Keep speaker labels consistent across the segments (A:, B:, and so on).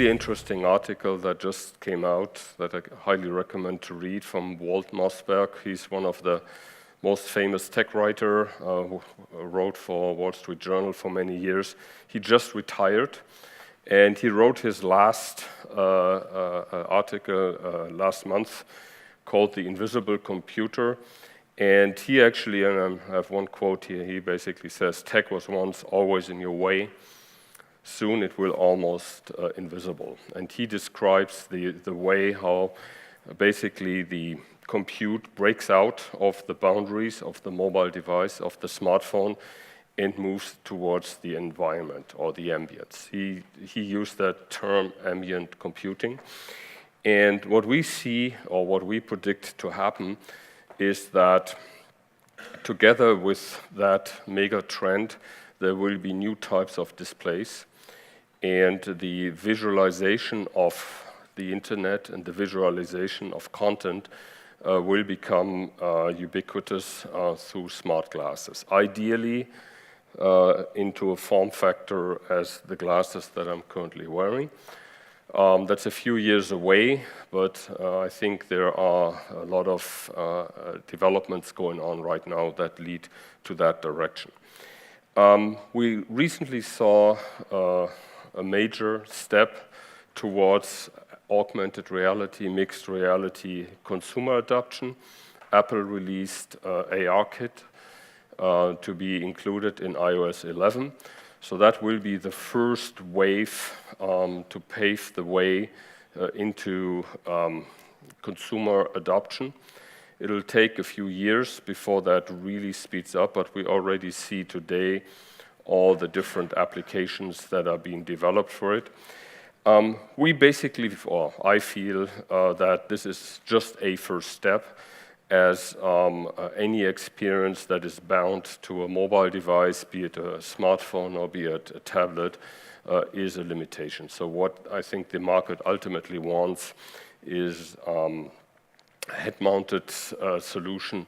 A: really interesting article that just came out that I highly recommend to read from Walt Mossberg. He's one of the most famous tech writer who wrote for Wall Street Journal for many years. He just retired, and he wrote his last article last month called The Invisible Computer. And he actually, and I have one quote here, he basically says, "Tech was once always in your way. Soon it will almost invisible." And he describes the way how basically the compute breaks out of the boundaries of the mobile device, of the smartphone, and moves towards the environment or the ambience. He used that term, ambient computing. And what we see, or what we predict to happen, is that together with that mega trend, there will be new types of displays, and the visualization of the internet and the visualization of content will become ubiquitous through smart glasses. Ideally, into a form factor as the glasses that I'm currently wearing. That's a few years away, but I think there are a lot of developments going on right now that lead to that direction. We recently saw a major step towards augmented reality, mixed reality consumer adoption. Apple released ARKit to be included in iOS 11. So that will be the first wave to pave the way into consumer adoption. It'll take a few years before that really speeds up, but we already see today all the different applications that are being developed for it. We basically, or I feel that this is just a first step, as any experience that is bound to a mobile device, be it a smartphone or be it a tablet, is a limitation. So what I think the market ultimately wants is a head-mounted solution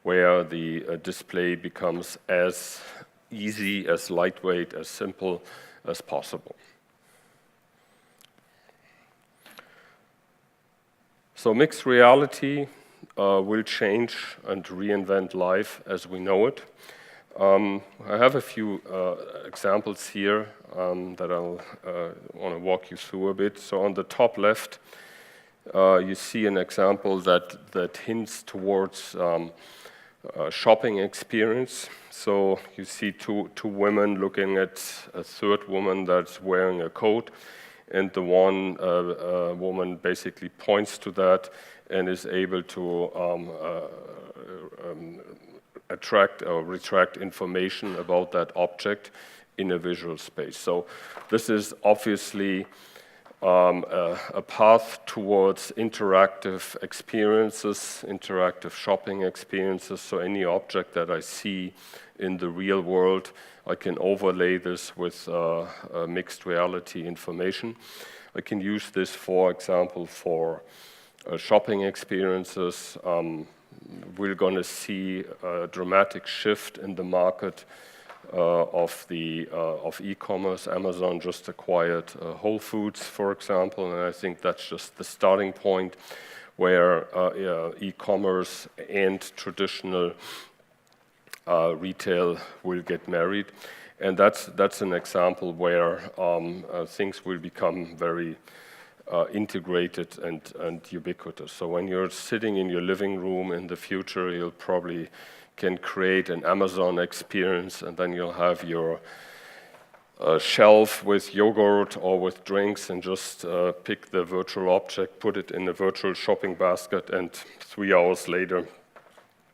A: where the display becomes as easy, as lightweight, as simple as possible. So mixed reality will change and reinvent life as we know it. I have a few examples here that I'll want to walk you through a bit. So on the top left, you see an example that hints towards shopping experience. So you see two women looking at a third woman that's wearing a coat, and the one woman basically points to that and is able to attract or retract information about that object in a visual space. So this is obviously a path towards interactive experiences, interactive shopping experiences. So any object that I see in the real world, I can overlay this with mixed reality information. I can use this, for example, for shopping experiences. We're going to see a dramatic shift in the market of e-commerce. Amazon just acquired Whole Foods, for example, and I think that's just the starting point where e-commerce and traditional retail will get married. And that's an example where things will become very integrated and ubiquitous. So when you're sitting in your living room in the future, you'll probably can create an Amazon experience, and then you'll have your shelf with yogurt or with drinks, and just pick the virtual object, put it in a virtual shopping basket, and 3 hours later,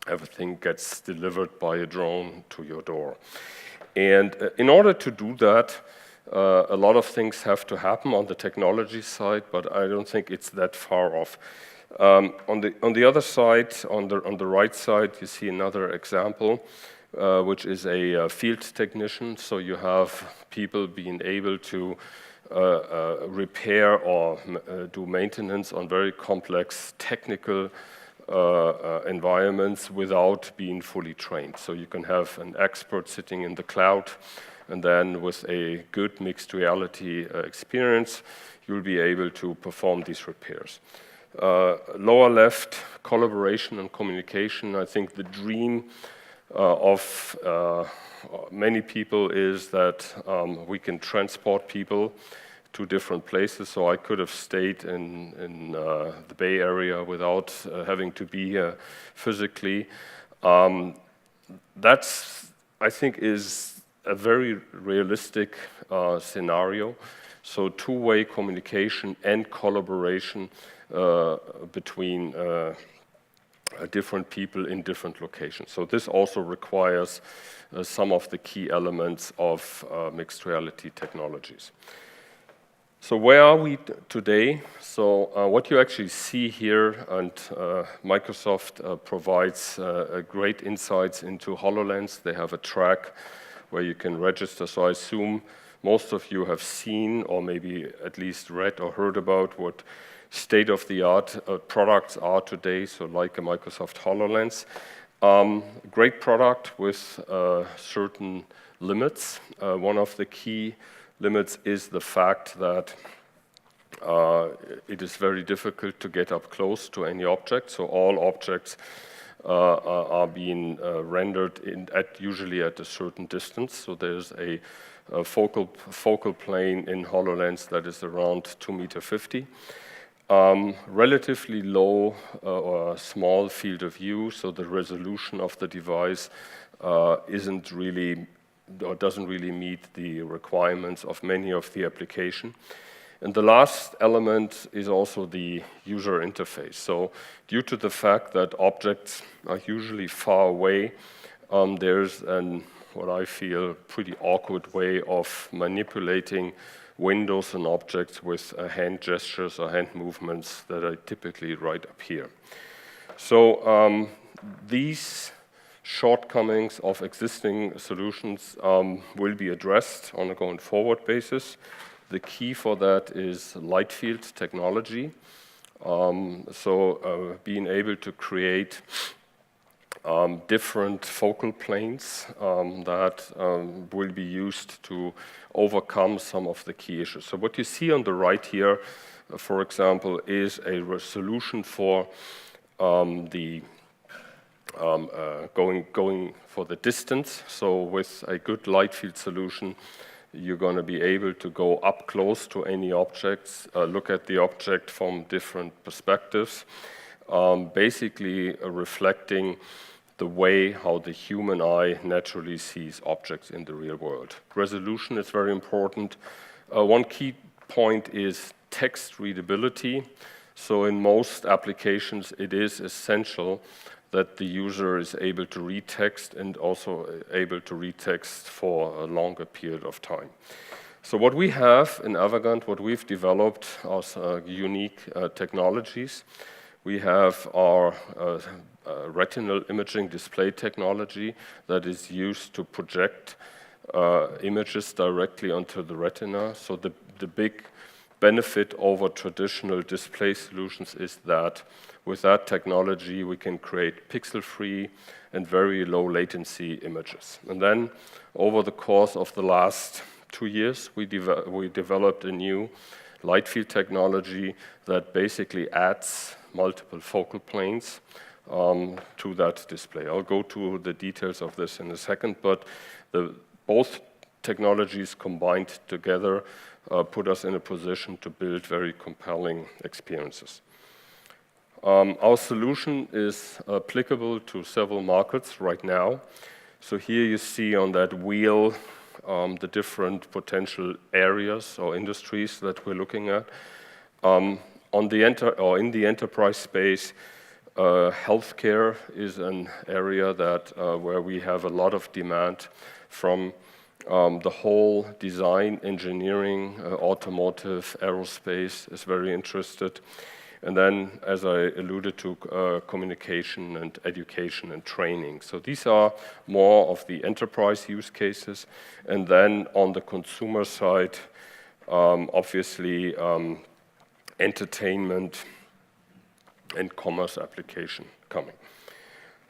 A: everything gets delivered by a drone to your door. And in order to do that, a lot of things have to happen on the technology side, but I don't think it's that far off. On the other side, on the right side, you see another example, which is a field technician. So you have people being able to repair or do maintenance on very complex technical environments without being fully trained. So you can have an expert sitting in the cloud and then with a good mixed reality experience, you'll be able to perform these repairs. Lower left, collaboration and communication. I think the dream of many people is that we can transport people to different places. So I could have stayed in the Bay Area without having to be here physically. That's, I think, is a very realistic scenario. So two-way communication and collaboration between different people in different locations. So this also requires some of the key elements of mixed reality technologies. So where are we today? So what you actually see here, and Microsoft provides great insights into HoloLens. They have a track where you can register. So I assume most of you have seen or maybe at least read or heard about what state-of-the-art products are today, so like a Microsoft HoloLens. Great product with certain limits. One of the key limits is the fact that it is very difficult to get up close to any object. So all objects are being rendered usually at a certain distance. So there's a focal plane in HoloLens that is around 2.50 meters. Relatively low or small field of view, so the resolution of the device isn't really or doesn't really meet the requirements of many of the application. And the last element is also the user interface. So due to the fact that objects are usually far away, there's what I feel pretty awkward way of manipulating windows and objects with hand gestures or hand movements that are typically right up here. So these shortcomings of existing solutions will be addressed on a going forward basis. The key for that is light field technology. Being able to create different focal planes that will be used to overcome some of the key issues. So what you see on the right here, for example, is a solution for going for the distance. So with a good light field solution, you're going to be able to go up close to any objects, look at the object from different perspectives, basically reflecting the way how the human eye naturally sees objects in the real world. Resolution is very important. One key point is text readability. So in most applications, it is essential that the user is able to read text and also able to read text for a longer period of time. So what we have in Avegant, what we've developed are unique technologies. We have our retinal imaging display technology that is used to project images directly onto the retina. So the big benefit over traditional display solutions is that with that technology, we can create pixel-free and very low latency images. And then over the course of the last 2 years, we developed a new light field technology that basically adds multiple focal planes to that display. I'll go to the details of this in a second, but both technologies combined together put us in a position to build very compelling experiences. Our solution is applicable to several markets right now. So here you see on that wheel the different potential areas or industries that we're looking at. In the enterprise space, healthcare is an area that where we have a lot of demand from the whole design, engineering, automotive, aerospace is very interested. And then, as I alluded to, communication and education and training. So these are more of the enterprise use cases. And then on the consumer side, obviously, entertainment and commerce application coming.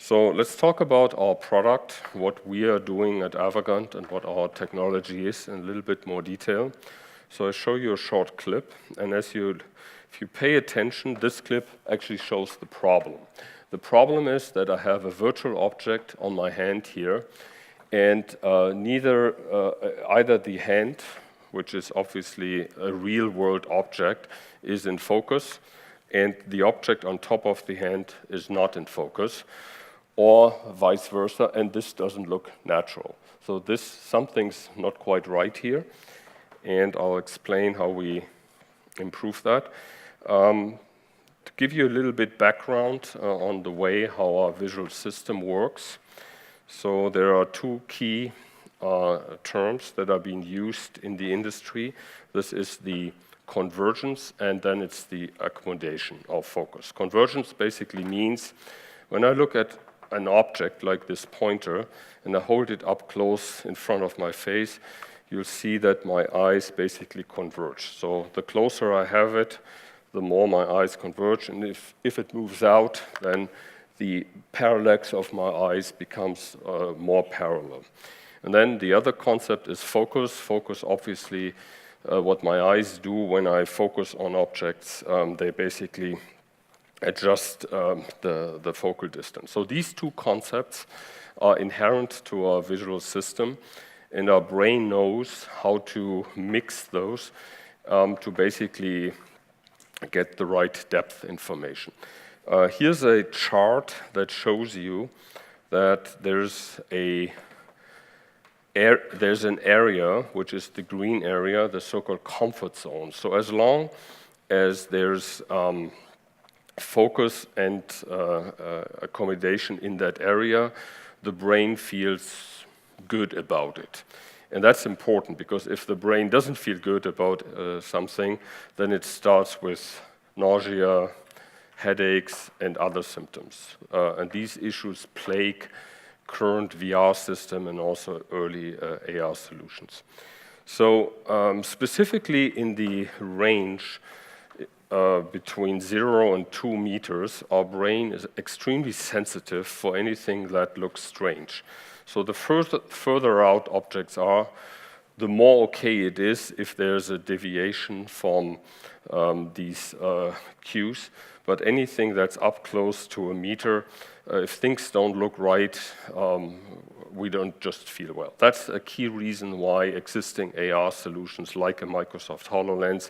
A: So let's talk about our product, what we are doing at Avegant, and what our technology is in a little bit more detail. So I show you a short clip, and if you pay attention, this clip actually shows the problem. The problem is that I have a virtual object on my hand here, and either the hand, which is obviously a real-world object, is in focus, and the object on top of the hand is not in focus, or vice versa, and this doesn't look natural. So something's not quite right here, and I'll explain how we improve that. To give you a little bit background on the way how our visual system works. So there are two key terms that are being used in the industry. This is the convergence, and then it's the accommodation of focus. Convergence basically means when I look at an object like this pointer and I hold it up close in front of my face, you'll see that my eyes basically converge. So the closer I have it, the more my eyes converge, and if it moves out, then the parallax of my eyes becomes more parallel. And then the other concept is focus. Focus, obviously, what my eyes do when I focus on objects, they basically adjust the focal distance. So these two concepts are inherent to our visual system, and our brain knows how to mix those to basically get the right depth information. Here's a chart that shows you that there's an area, which is the green area, the so-called comfort zone. So as long as there's focus and accommodation in that area, the brain feels good about it. And that's important, because if the brain doesn't feel good about something, then it starts with nausea, headaches, and other symptoms. And these issues plague current VR system and also early AR solutions. So specifically in the range between 0 and 2 meters, our brain is extremely sensitive for anything that looks strange. So the further out objects are, the more okay it is if there's a deviation from these cues. But anything that's up close to a meter, if things don't look right, we don't just feel well. That's a key reason why existing AR solutions like a Microsoft HoloLens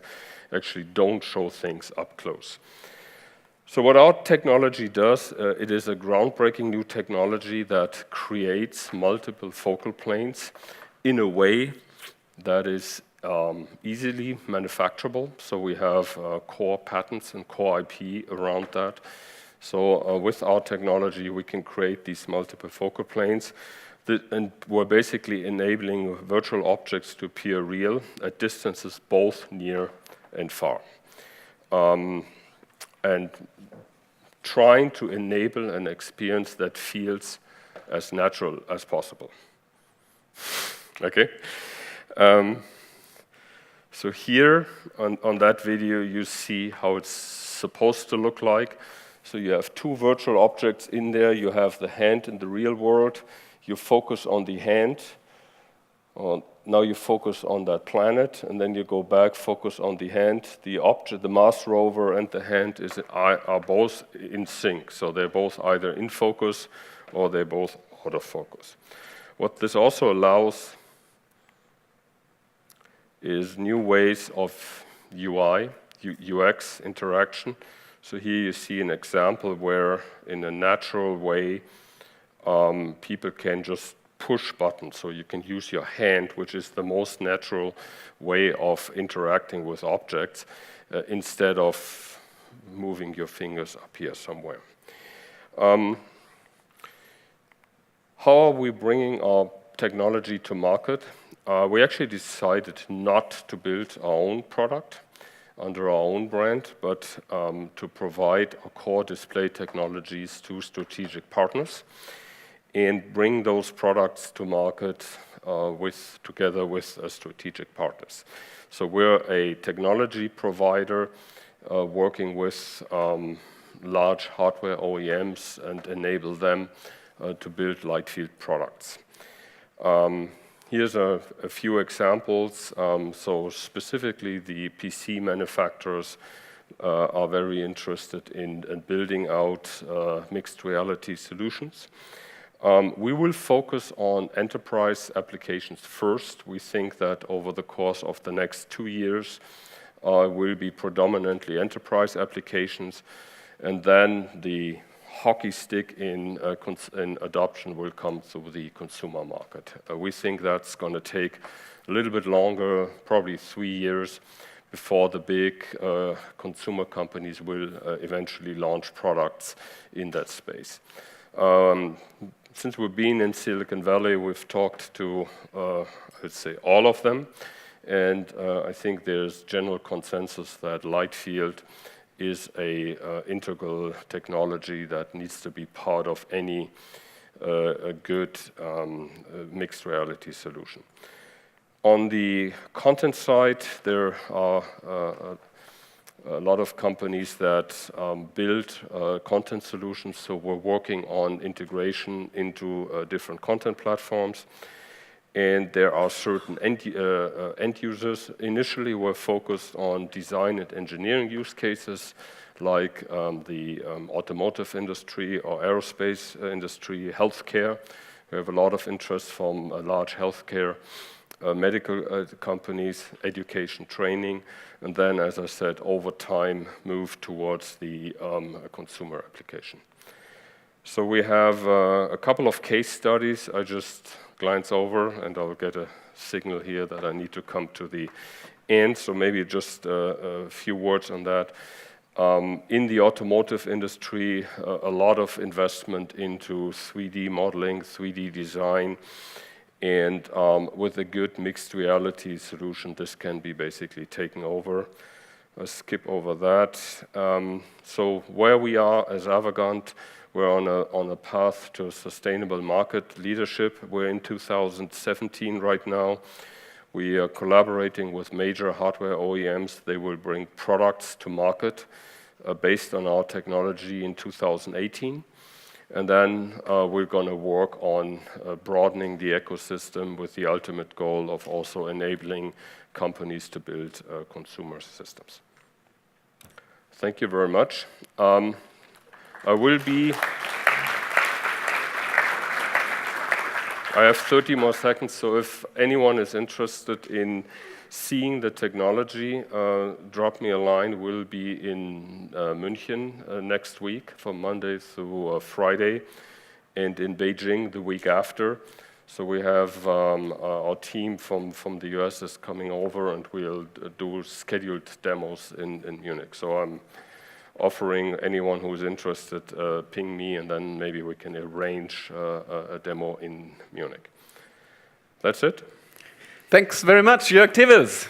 A: actually don't show things up close. So what our technology does, it is a groundbreaking new technology that creates multiple focal planes in a way that is easily manufacturable. So we have core patents and core IP around that. So with our technology, we can create these multiple focal planes, and we're basically enabling virtual objects to appear real at distances both near and far. And trying to enable an experience that feels as natural as possible. Okay? So here on that video, you see how it's supposed to look like. So you have two virtual objects in there. You have the hand in the real world. You focus on the hand. Now you focus on that planet, and then you go back, focus on the hand. The object, the Mars rover and the hand are both in sync. So they're both either in focus or they're both out of focus. What this also allows is new ways of UI, UX interaction. So here you see an example where in a natural way, people can just push buttons. So you can use your hand, which is the most natural way of interacting with objects, instead of moving your fingers up here somewhere. How are we bringing our technology to market? We actually decided not to build our own product under our own brand, but to provide our core display technologies to strategic partners and bring those products to market together with strategic partners. So we're a technology provider working with large hardware OEMs and enable them to build light field products. Here's a few examples. So specifically, the PC manufacturers are very interested in building out mixed reality solutions. We will focus on enterprise applications first. We think that over the course of the next 2 years will be predominantly enterprise applications, and then the hockey stick in adoption will come through the consumer market. We think that's going to take a little bit longer, probably 3 years, before the big consumer companies will eventually launch products in that space. Since we've been in Silicon Valley, we've talked to, I'd say, all of them, and I think there's general consensus that light field is a integral technology that needs to be part of any a good mixed reality solution. On the content side, there are a lot of companies that build content solutions, so we're working on integration into different content platforms. And there are certain end users. Initially, we're focused on design and engineering use cases, like the automotive industry or aerospace industry, healthcare. We have a lot of interest from large healthcare medical companies, education, training, and then, as I said, over time, move towards the consumer application. So we have a couple of case studies. I just glance over, and I'll get a signal here that I need to come to the end, so maybe just a few words on that. In the automotive industry, a lot of investment into 3D modeling, 3D design, and with a good mixed reality solution, this can be basically taken over. I'll skip over that. So where we are as Avegant, we're on a path to sustainable market leadership. We're in 2017 right now. We are collaborating with major hardware OEMs. They will bring products to market based on our technology in 2018. And then we're going to work on broadening the ecosystem with the ultimate goal of also enabling companies to build consumer systems. Thank you very much. I have 30 more seconds, so if anyone is interested in seeing the technology, drop me a line. We'll be in München next week from Monday through Friday, and in Beijing the week after. So we have our team from the US is coming over, and we'll do scheduled demos in Munich. So I'm offering anyone who's interested, ping me, and then maybe we can arrange a demo in Munich. That's it.
B: Thanks very much, Jörg Tewes.